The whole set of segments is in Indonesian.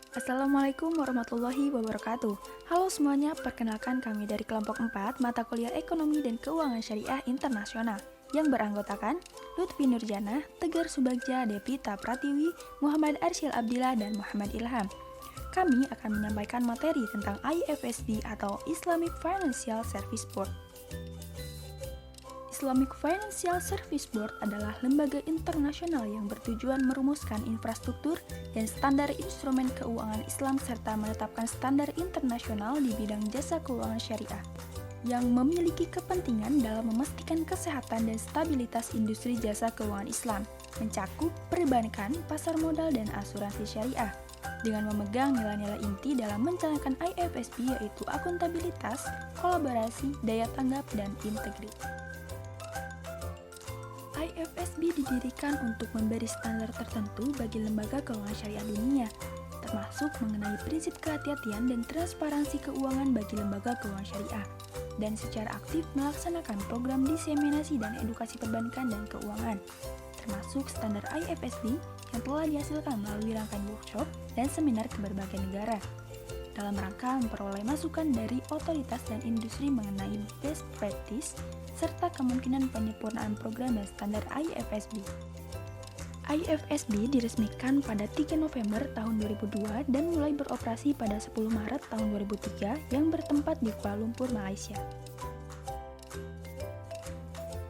Assalamualaikum warahmatullahi wabarakatuh. Halo semuanya, perkenalkan kami dari kelompok 4 mata kuliah Ekonomi dan Keuangan Syariah Internasional yang beranggotakan Lutfi Nurjana, Tegar Subagja, Devita Pratiwi, Muhammad Arsyil Abdillah, dan Muhammad Ilham. Kami akan menyampaikan materi tentang IFSB atau Islamic Financial Service Board. Islamic Financial Service Board adalah lembaga internasional yang bertujuan merumuskan infrastruktur dan standar instrumen keuangan Islam serta menetapkan standar internasional di bidang jasa keuangan syariah yang memiliki kepentingan dalam memastikan kesehatan dan stabilitas industri jasa keuangan Islam, mencakup perbankan, pasar modal, dan asuransi syariah dengan memegang nilai-nilai inti dalam menjalankan IFSB yaitu akuntabilitas, kolaborasi, daya tanggap, dan integritas. IFSB didirikan untuk memberi standar tertentu bagi lembaga keuangan syariah dunia, termasuk mengenai prinsip kehati-hatian dan transparansi keuangan bagi lembaga keuangan syariah, dan secara aktif melaksanakan program diseminasi dan edukasi perbankan dan keuangan, termasuk standar IFSB yang telah dihasilkan melalui rangkaian workshop dan seminar ke berbagai negara, dalam rangka memperoleh masukan dari otoritas dan industri mengenai best practice serta kemungkinan penyempurnaan program dan standar IFSB. IFSB diresmikan pada 3 November tahun 2002 dan mulai beroperasi pada 10 Maret tahun 2003 yang bertempat di Kuala Lumpur, Malaysia.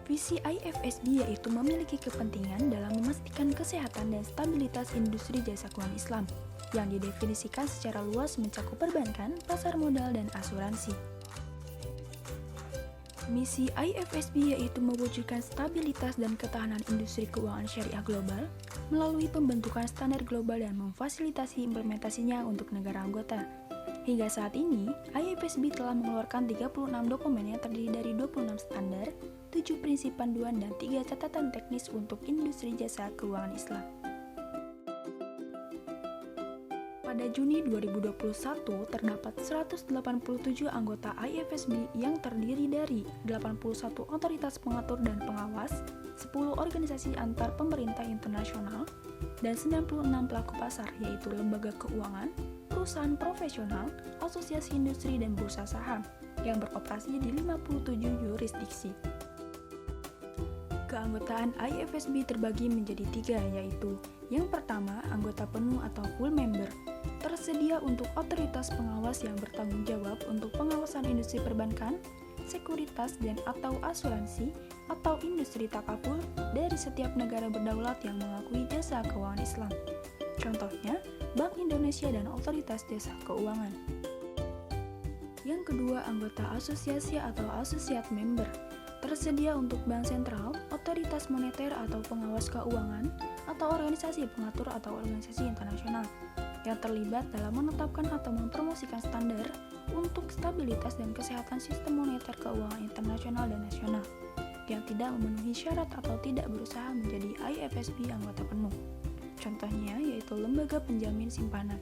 Visi IFSB yaitu memiliki kepentingan dalam memastikan kesehatan dan stabilitas industri jasa keuangan Islam, yang didefinisikan secara luas mencakup perbankan, pasar modal, dan asuransi. Misi IFSB yaitu mewujudkan stabilitas dan ketahanan industri keuangan syariah global melalui pembentukan standar global dan memfasilitasi implementasinya untuk negara anggota. Hingga saat ini, IFSB telah mengeluarkan 36 dokumen yang terdiri dari 26 standar, 7 prinsip panduan, dan 3 catatan teknis untuk industri jasa keuangan Islam. Pada Juni 2021, terdapat 187 anggota IFSB yang terdiri dari 81 otoritas pengatur dan pengawas, 10 organisasi antar pemerintah internasional, dan 96 pelaku pasar yaitu lembaga keuangan, perusahaan profesional, asosiasi industri, dan bursa saham yang beroperasi di 57 yurisdiksi. Keanggotaan IFSB terbagi menjadi 3 yaitu yang pertama, anggota penuh atau full member, tersedia untuk otoritas pengawas yang bertanggung jawab untuk pengawasan industri perbankan, sekuritas, dan atau asuransi, atau industri takaful dari setiap negara berdaulat yang mengakui jasa keuangan Islam. Contohnya, Bank Indonesia dan Otoritas Jasa Keuangan. Yang kedua, anggota asosiasi atau associate member, tersedia untuk bank sentral, otoritas moneter atau pengawas keuangan, atau organisasi pengatur atau organisasi internasional yang terlibat dalam menetapkan atau mempromosikan standar untuk stabilitas dan kesehatan sistem moneter keuangan internasional dan nasional yang tidak memenuhi syarat atau tidak berusaha menjadi IFSB anggota penuh. Contohnya yaitu lembaga penjamin simpanan.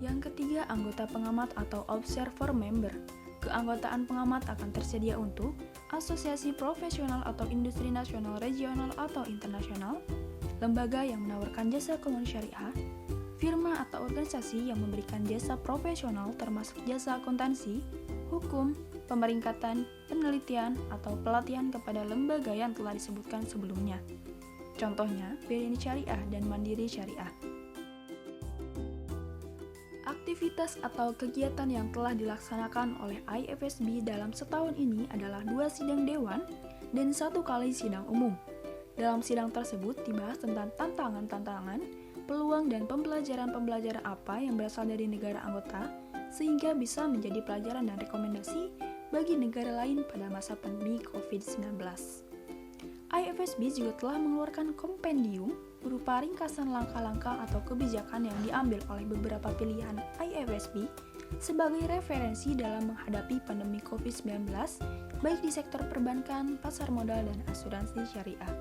Yang ketiga, anggota pengamat atau observer member. Keanggotaan pengamat akan tersedia untuk asosiasi profesional atau industri nasional, regional, atau internasional, lembaga yang menawarkan jasa keuangan syariah, firma atau organisasi yang memberikan jasa profesional termasuk jasa akuntansi, hukum, pemeringkatan, penelitian, atau pelatihan kepada lembaga yang telah disebutkan sebelumnya. Contohnya, BNI Syariah dan Mandiri Syariah. Aktivitas atau kegiatan yang telah dilaksanakan oleh IFSB dalam setahun ini adalah 2 sidang dewan dan 1 kali sidang umum. Dalam sidang tersebut dibahas tentang tantangan-tantangan, peluang, dan pembelajaran-pembelajaran apa yang berasal dari negara anggota sehingga bisa menjadi pelajaran dan rekomendasi bagi negara lain pada masa pandemi COVID-19. IFSB juga telah mengeluarkan kompendium berupa ringkasan langkah-langkah atau kebijakan yang diambil oleh beberapa pilihan IFSB sebagai referensi dalam menghadapi pandemi COVID-19 baik di sektor perbankan, pasar modal, dan asuransi syariah.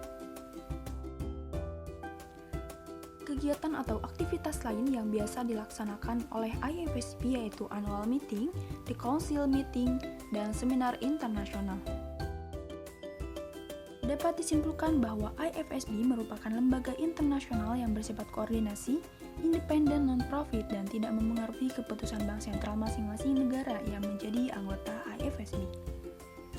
Kegiatan atau aktivitas lain yang biasa dilaksanakan oleh IFSB yaitu annual meeting, the council meeting, dan seminar internasional. Dapat disimpulkan bahwa IFSB merupakan lembaga internasional yang bersifat koordinasi, independen non-profit dan tidak memengaruhi keputusan bank sentral masing-masing negara yang menjadi anggota IFSB.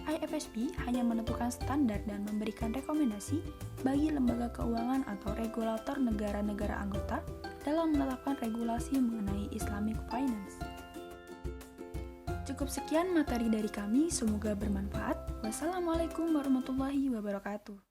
IFSB hanya menentukan standar dan memberikan rekomendasi bagi lembaga keuangan atau regulator negara-negara anggota dalam menetapkan regulasi mengenai Islamic Finance. Cukup sekian materi dari kami, semoga bermanfaat. Wassalamualaikum warahmatullahi wabarakatuh.